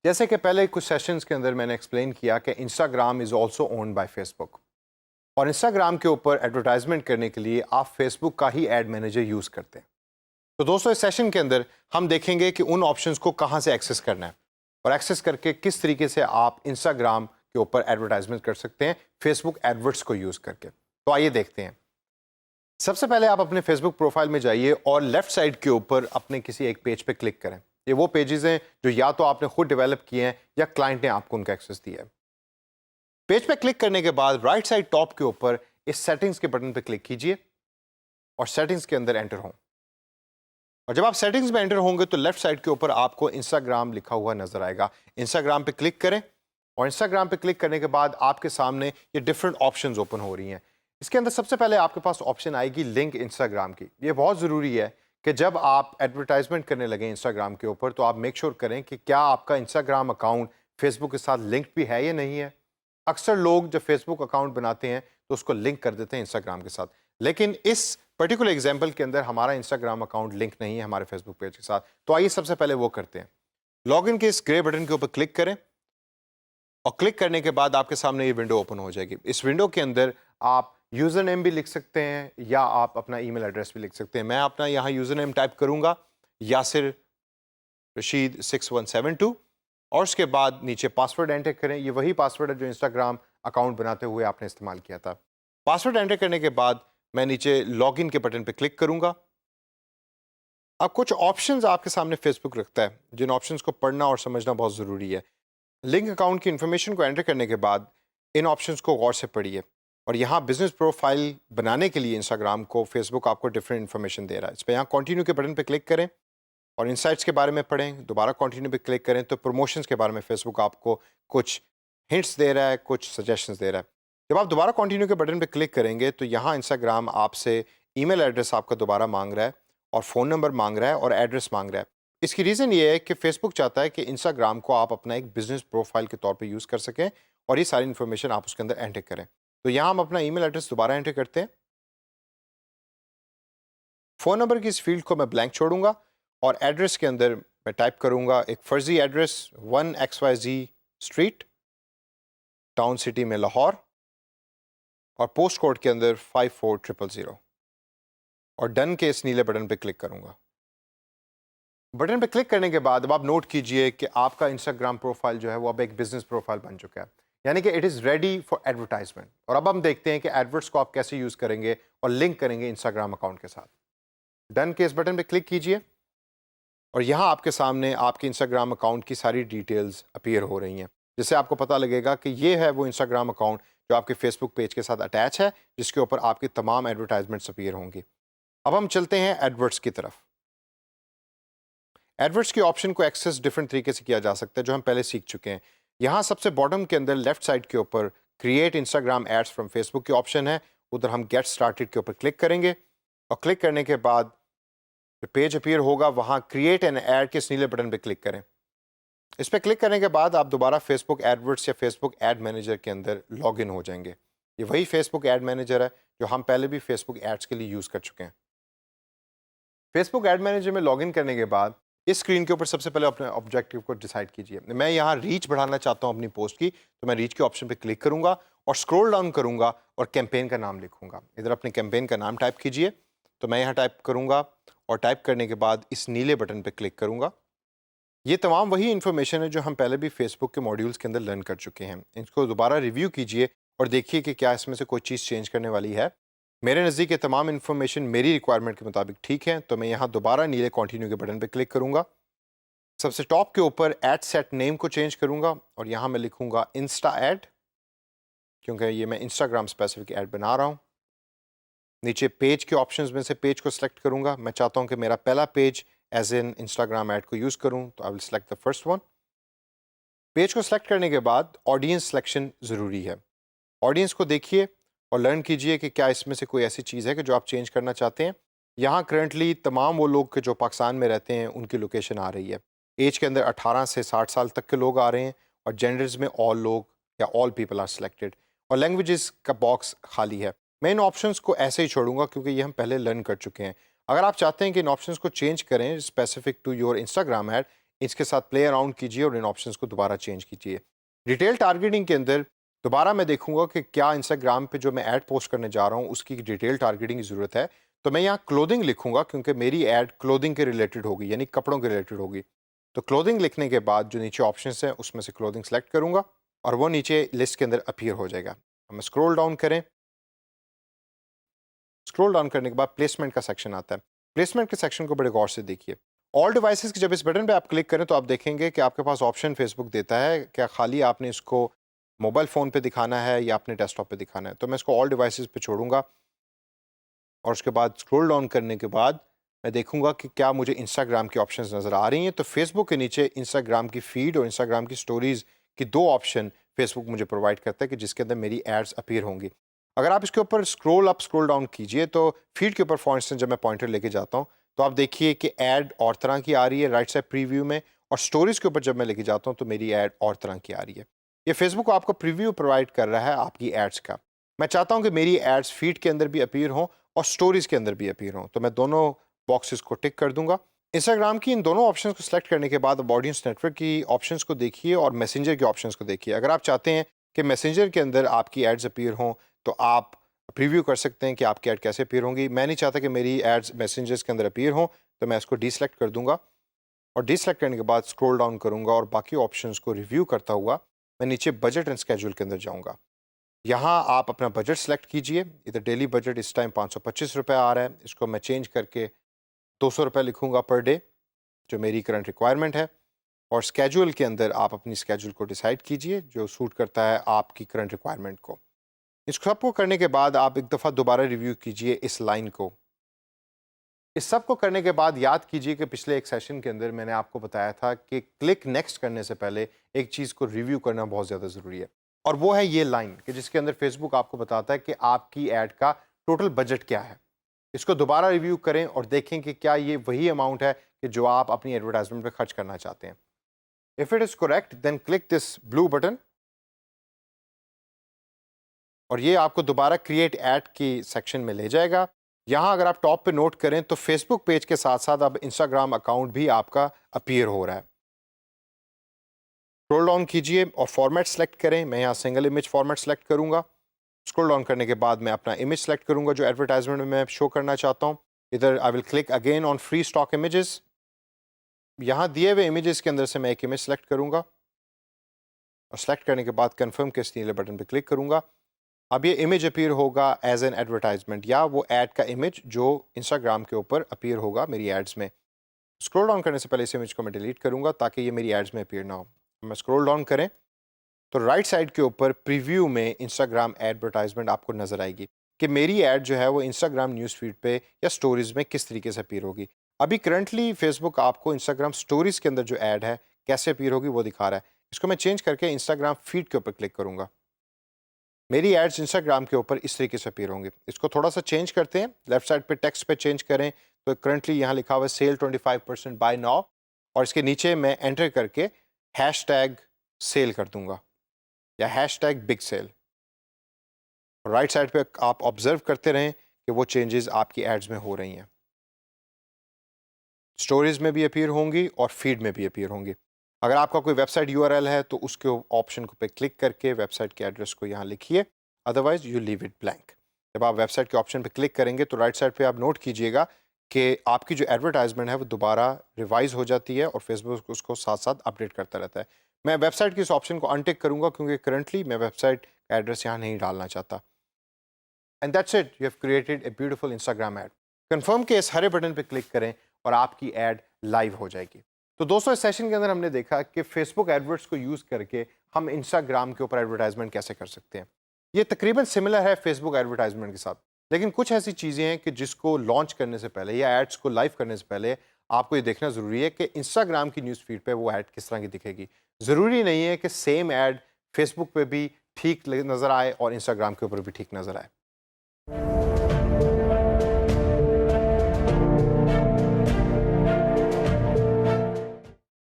जैसे कि पहले कुछ सेशंस के अंदर मैंने एक्सप्लेन किया कि Instagram is also owned by Facebook और इंस्टाग्राम के ऊपर एडवर्टाइजमेंट करने के लिए आप फेसबुक का ही एड मैनेजर यूज़ करते हैं। तो दोस्तों इस सेशन के अंदर हम देखेंगे कि उन ऑप्शंस को कहाँ से एक्सेस करना है और एक्सेस करके किस तरीके से आप इंस्टाग्राम के ऊपर एडवर्टाइजमेंट कर सकते हैं फेसबुक एडवर्ट्स को यूज़ करके। तो आइए देखते हैं। सबसे पहले आप अपने फेसबुक प्रोफाइल में जाइए और लेफ्ट साइड के ऊपर अपने किसी एक पेज पे क्लिक करें। ये वो पेजेस हैं जो या तो आपने खुद डेवलप किए हैं या क्लाइंट ने आपको उनका एक्सेस दिया है। पेज पे क्लिक करने के बाद राइट साइड टॉप के ऊपर इस सेटिंग्स के बटन पे क्लिक कीजिए और सेटिंग्स के अंदर एंटर हों। और जब आप सेटिंग्स में एंटर होंगे तो लेफ्ट साइड के ऊपर आपको इंस्टाग्राम लिखा हुआ नजर आएगा। इंस्टाग्राम पे क्लिक करें और इंस्टाग्राम पे क्लिक करने के बाद आपके सामने ये डिफरेंट ऑप्शंस ओपन हो रही हैं। इसके अंदर सबसे पहले आपके पास ऑप्शन आएगी लिंक इंस्टाग्राम की। ये बहुत ज़रूरी है कि जब आप एडवर्टाइजमेंट करने लगे इंस्टाग्राम के ऊपर तो आप मेक श्योर करें कि क्या आपका इंस्टाग्राम अकाउंट फेसबुक के साथ लिंक्ड भी है या नहीं है। अक्सर लोग जब फेसबुक अकाउंट बनाते हैं तो उसको लिंक कर देते हैं इंस्टाग्राम के साथ, लेकिन इस पर्टिकुलर एग्जाम्पल के अंदर हमारा इंस्टाग्राम अकाउंट लिंक नहीं है हमारे फेसबुक पेज के साथ। तो आइए सबसे पहले वो करते हैं। लॉगिन के इस ग्रे बटन के ऊपर क्लिक करें और क्लिक करने के बाद आपके सामने ये विंडो ओपन हो जाएगी। इस विंडो के अंदर आप यूज़र नेम भी लिख सकते हैं या आप अपना ईमेल एड्रेस भी लिख सकते हैं। मैं अपना यहाँ यूज़र नेम टाइप करूँगा यासिर रशीद 6172 और उसके बाद नीचे पासवर्ड एंटर करें। ये वही पासवर्ड है जो इंस्टाग्राम अकाउंट बनाते हुए आपने इस्तेमाल किया था। पासवर्ड एंटर करने के बाद मैं नीचे लॉगिन के बटन पे क्लिक करूंगा। अब कुछ ऑप्शंस आपके सामने फेसबुक रखता है जिन ऑप्शंस को पढ़ना और समझना बहुत ज़रूरी है। लिंक अकाउंट की इन्फॉर्मेशन को एंटर करने के बाद इन ऑप्शंस को गौर से पढ़िए और यहाँ बिजनेस प्रोफाइल बनाने के लिए इंस्टाग्राम को फेसबुक आपको डिफरेंट इन्फॉर्मेशन दे रहा है। इस पर यहाँ कंटिन्यू के बटन पे क्लिक करें और इनसाइट्स के बारे में पढ़ें। दोबारा कंटिन्यू पे क्लिक करें तो प्रमोशंस के बारे में फेसबुक आपको कुछ हिंट्स दे रहा है, कुछ सजेशंस दे रहा है। जब आप दोबारा कंटिन्यू के बटन पे क्लिक करेंगे तो यहाँ इंस्टाग्राम आपसे ईमेल एड्रेस आपका दोबारा मांग रहा है और फ़ोन नंबर मांग रहा है और एड्रेस मांग रहा है। इसकी रीज़न ये है कि फेसबुक चाहता है कि इंस्टाग्राम को आप अपना एक बिजनेस प्रोफाइल के तौर पे यूज़ कर सकें और ये सारी इन्फॉर्मेशन आप उसके अंदर एंटर करें। तो यहाँ हम अपना ईमेल एड्रेस दोबारा एंटर करते हैं। फ़ोन नंबर की इस फील्ड को मैं ब्लैंक छोड़ूंगा और एड्रेस के अंदर मैं टाइप करूंगा एक फर्जी address 1XYZ street, town city में लाहौर, और पोस्ट कोड के अंदर 54000 और डन के इस नीले बटन पे क्लिक करूंगा। बटन पे क्लिक करने के बाद अब आप नोट कीजिए कि आपका इंस्टाग्राम प्रोफाइल जो है वो अब एक बिजनेस प्रोफाइल बन चुका है, यानी कि it is ready for advertisement. और अब हम देखते हैं कि एडवर्ट्स को आप कैसे यूज़ करेंगे और लिंक करेंगे इंस्टाग्राम अकाउंट के साथ। डन के इस बटन पे क्लिक कीजिए और यहाँ आपके सामने आपके इंस्टाग्राम अकाउंट की सारी डिटेल्स अपीयर हो रही हैं, जिससे आपको पता लगेगा कि ये है वो इंस्टाग्राम अकाउंट जो आपके फेसबुक पेज के साथ अटैच है, जिसके ऊपर आपकी तमाम एडवर्टाइजमेंट्स अपीयर होंगी। अब हम चलते हैं एडवर्ट्स की तरफ। एडवर्ट्स की ऑप्शन को एक्सेस डिफरेंट तरीके से किया जा सकता है जो हम पहले सीख चुके हैं। यहाँ सबसे बॉटम के अंदर लेफ्ट साइड के ऊपर create Instagram ads from Facebook की ऑप्शन है, उधर हम गेट स्टार्टेड के ऊपर क्लिक करेंगे और क्लिक करने के बाद जो पेज अपीयर होगा वहाँ क्रिएट एन ऐड के इस नीले बटन पे क्लिक करें। इस पर क्लिक करने के बाद आप दोबारा फेसबुक एडवर्ट्स या फेसबुक एड मैनेजर के अंदर लॉग इन हो जाएंगे। ये वही फेसबुक एड मैनेजर है जो हम पहले भी फेसबुक एड्स के लिए यूज़ कर चुके हैं। फेसबुक एड मैनेजर में लॉग इन करने के बाद इस स्क्रीन के ऊपर सबसे पहले अपने ऑब्जेक्टिव को डिसाइड कीजिए। मैं यहाँ रीच बढ़ाना चाहता हूँ अपनी पोस्ट की, तो मैं रीच के ऑप्शन पे क्लिक करूँगा और स्क्रॉल डाउन करूँगा और कैंपेन का नाम लिखूँगा। इधर अपने कैंपेन का नाम टाइप कीजिए, तो मैं यहाँ टाइप करूँगा और टाइप करने के बाद इस नीले बटन पे क्लिक करूँगा। ये तमाम वही इन्फॉर्मेशन है जो हम पहले भी फेसबुक के मॉड्यूल्स के अंदर लर्न कर चुके हैं। इनको दोबारा रिव्यू कीजिए और देखिए कि क्या इसमें से कोई चीज़ चेंज करने वाली है। मेरे नज़दीक ये तमाम इन्फॉर्मेशन मेरी रिक्वायरमेंट के मुताबिक ठीक है, तो मैं यहाँ दोबारा नीले कंटिन्यू के बटन पे क्लिक करूँगा। सबसे टॉप के ऊपर एड सेट नेम को चेंज करूँगा और यहाँ मैं लिखूँगा इंस्टा एड, क्योंकि ये मैं इंस्टाग्राम स्पेसिफिक ऐड बना रहा हूँ। नीचे पेज के ऑप्शंस में से पेज को सिलेक्ट करूँगा। मैं चाहता हूँ कि मेरा पहला page as in Instagram ad को यूज़ करूँ, तो I will select the first one. Page को सिलेक्ट करने के बाद ऑडियंस सिलेक्शन ज़रूरी है। ऑडियंस को देखिए और लर्न कीजिए कि क्या इसमें से कोई ऐसी चीज़ है कि जो आप चेंज करना चाहते हैं। यहाँ करंटली तमाम वो लोग के जो पाकिस्तान में रहते हैं उनकी लोकेशन आ रही है। एज के अंदर 18 से 60 साल तक के लोग आ रहे हैं और जेंडर्स में ऑल लोग या ऑल पीपल आर सिलेक्टेड और लैंग्वेजेस का बॉक्स खाली है। मैं इन ऑप्शंस को ऐसे ही छोड़ूंगा क्योंकि ये हम पहले लर्न कर चुके हैं। अगर आप चाहते हैं कि इन ऑप्शंस को चेंज करें specific to your Instagram ad, इसके साथ प्ले अराउंड कीजिए और इन ऑप्शंस को दोबारा चेंज कीजिए। डिटेल टारगेटिंग के अंदर दोबारा मैं देखूंगा कि क्या इंस्टाग्राम पे जो मैं ऐड पोस्ट करने जा रहा हूँ उसकी डिटेल टारगेटिंग की ज़रूरत है, तो मैं यहाँ क्लोथिंग लिखूंगा क्योंकि मेरी ऐड क्लोथिंग के रिलेटेड होगी, यानी कपड़ों के रिलेटेड होगी। तो क्लोथिंग लिखने के बाद जो नीचे ऑप्शंस हैं उसमें से क्लोथिंग सेलेक्ट करूंगा और वो नीचे लिस्ट के अंदर अपीयर हो जाएगा। हम स्क्रॉल डाउन करें, स्क्रॉल डाउन करने के बाद प्लेसमेंट का सेक्शन आता है। प्लेसमेंट के सेक्शन को बड़े गौर से देखिए। ऑल डिवाइसेस की जब इस बटन पे आप क्लिक करें तो आप देखेंगे कि आपके पास ऑप्शन फेसबुक देता है, क्या खाली आपने इसको मोबाइल फ़ोन पे दिखाना है या अपने डेस्कटॉप पे दिखाना है। तो मैं इसको ऑल डिवाइसेस पे छोड़ूंगा और उसके बाद स्क्रॉल डाउन करने के बाद मैं देखूंगा कि क्या मुझे इंस्टाग्राम की ऑप्शंस नज़र आ रही हैं। तो फेसबुक के नीचे इंस्टाग्राम की फीड और इंस्टाग्राम की स्टोरीज़ की दो ऑप्शन फेसबुक मुझे प्रोवाइड करता है कि जिसके अंदर मेरी एड्स अपीयर होंगी। अगर आप इसके ऊपर स्क्रॉल अप स्क्रॉल डाउन कीजिए तो फीड के ऊपर फॉर इंस्टेंस जब मैं पॉइंटर लेके जाता हूँ तो आप देखिए कि ऐड और तरह की आ रही है राइट साइड प्रीव्यू में, और स्टोरीज़ के ऊपर जब मैं लेके जाता हूँ तो मेरी ऐड और तरह की आ रही है। ये फेसबुक आपको प्रीव्यू प्रोवाइड कर रहा है आपकी एड्स का। मैं चाहता हूँ कि मेरी एड्स फीड के अंदर भी अपीयर हों और स्टोरीज़ के अंदर भी अपीयर हों, तो मैं दोनों बॉक्सेस को टिक कर दूंगा। इंस्टाग्राम की इन दोनों ऑप्शंस को सिलेक्ट करने के बाद अब ऑडियंस नेटवर्क की ऑप्शंस को देखिए और मैसेंजर के ऑप्शंस को देखिए। अगर आप चाहते हैं कि मैसेंजर के अंदर आपकी एड्स अपीयर हों तो आप प्रीव्यू कर सकते हैं कि आपकी ऐड कैसे अपीयर होंगी। मैं नहीं चाहता कि मेरी एड्स मैसेंजर्स के अंदर अपीयर हों, तो मैं इसको डीसेलेक्ट कर दूंगा और डीसेलेक्ट करने के बाद स्क्रॉल डाउन करूंगा और बाकी ऑप्शंस को रिव्यू करता हुआ मैं नीचे बजट एंड स्केड्यूल के अंदर जाऊंगा। यहाँ आप अपना बजट सेलेक्ट कीजिए। इधर डेली बजट इस टाइम 525 रुपये आ रहा है, इसको मैं चेंज करके 200 रुपये लिखूंगा पर डे, जो मेरी करंट रिक्वायरमेंट है। और स्केड्यूल के अंदर आप अपनी स्केड्यूल को डिसाइड कीजिए जो सूट करता है आपकी करंट रिक्वायरमेंट को। इस सबको करने के बाद आप एक दफ़ा दोबारा रिव्यू कीजिए इस लाइन को। इस सब को करने के बाद याद कीजिए कि पिछले एक सेशन के अंदर मैंने आपको बताया था कि क्लिक नेक्स्ट करने से पहले एक चीज़ को रिव्यू करना बहुत ज़्यादा ज़रूरी है, और वो है ये लाइन कि जिसके अंदर फेसबुक आपको बताता है कि आपकी ऐड का टोटल बजट क्या है। इसको दोबारा रिव्यू करें और देखें कि क्या ये वही अमाउंट है कि जो आप अपनी एडवर्टाइजमेंट पे खर्च करना चाहते हैं। If it is correct then click this blue button और ये आपको दोबारा क्रिएट ऐड की सेक्शन में ले जाएगा। यहाँ अगर आप टॉप पे नोट करें तो फेसबुक पेज के साथ साथ अब इंस्टाग्राम अकाउंट भी आपका अपीयर हो रहा है। स्क्रॉल डाउन कीजिए और फॉर्मेट सेलेक्ट करें। मैं यहाँ सिंगल इमेज फॉर्मेट सेलेक्ट करूँगा। स्क्रॉल डाउन करने के बाद मैं अपना इमेज सेलेक्ट करूँगा जो एडवर्टाइजमेंट में मैं शो करना चाहता हूँ। इधर I will click again on free stock images. यहाँ दिए हुए इमेजेस के अंदर से मैं एक इमेज सेलेक्ट करूँगा और सेलेक्ट करने के बाद कन्फर्म के इस नीले बटन पर क्लिक करूँगा। अब ये इमेज अपीयर होगा एज एन एडवर्टाइजमेंट, या वो ऐड का इमेज जो इंस्टाग्राम के ऊपर अपीयर होगा मेरी एड्स में। स्क्रॉल डाउन करने से पहले इस इमेज को मैं डिलीट करूँगा ताकि ये मेरी एड्स में अपीयर ना हो। मैं स्क्रॉल डाउन करें तो राइट साइड के ऊपर प्रीव्यू में इंस्टाग्राम एडवर्टाइजमेंट आपको नजर आएगी कि मेरी ऐड जो है वो इंस्टाग्राम न्यूज़ फीड पे या स्टोरीज में किस तरीके से अपीयर होगी। अभी करंटली फेसबुक आपको इंस्टाग्राम स्टोरीज के अंदर जो ऐड है कैसे अपीयर होगी वो दिखा रहा है। इसको मैं चेंज करके इंस्टाग्राम फीड के ऊपर क्लिक करूंगा। मेरी एड्स इंस्टाग्राम के ऊपर इस तरीके से अपीयर होंगी। इसको थोड़ा सा चेंज करते हैं, लेफ्ट साइड पे टेक्स्ट पे चेंज करें तो करंटली यहाँ लिखा हुआ है सेल 25% बाय नाउ, और इसके नीचे मैं एंटर करके हैशटैग सेल कर दूंगा या hashtag big sale. Right side पे आप ऑब्जर्व करते रहें कि वो चेंजेस आपकी एड्स में हो रही हैं। स्टोरीज में भी अपीयर होंगी और फीड में भी अपीयर होंगी। अगर आपका कोई वेबसाइट यूआरएल है तो उसके ऑप्शन पे क्लिक करके वेबसाइट के एड्रेस को यहाँ लिखिए, otherwise you leave it blank. जब आप वेबसाइट के ऑप्शन पे क्लिक करेंगे तो राइट साइड पे आप नोट कीजिएगा कि आपकी जो एडवर्टाइजमेंट है वो दोबारा रिवाइज हो जाती है और फेसबुक उसको साथ साथ अपडेट करता रहता है। मैं वेबसाइट के इस ऑप्शन को अनटिक करूँगा क्योंकि करंटली मैं वेबसाइट का एड्रेस यहाँ नहीं डालना चाहता। And that's it, you have created a beautiful Instagram add. Confirm के इस हरे बटन पे क्लिक करें और आपकी ऐड लाइव हो जाएगी। तो दोस्तों इस सेशन के अंदर हमने देखा कि फेसबुक एडवर्ड्स को यूज़ करके हम इंस्टाग्राम के ऊपर एडवर्टाइजमेंट कैसे कर सकते हैं। ये तकरीबन सिमिलर है फेसबुक एडवर्टाइजमेंट के साथ, लेकिन कुछ ऐसी चीज़ें हैं कि जिसको लॉन्च करने से पहले या एड्स को लाइव करने से पहले आपको ये देखना ज़रूरी है कि इंस्टाग्राम की न्यूज़ फीड पे वो ऐड किस तरह की दिखेगी। ज़रूरी नहीं है कि सेम ऐड फेसबुक पे भी ठीक नज़र आए और इंस्टाग्राम के ऊपर भी ठीक नज़र आए।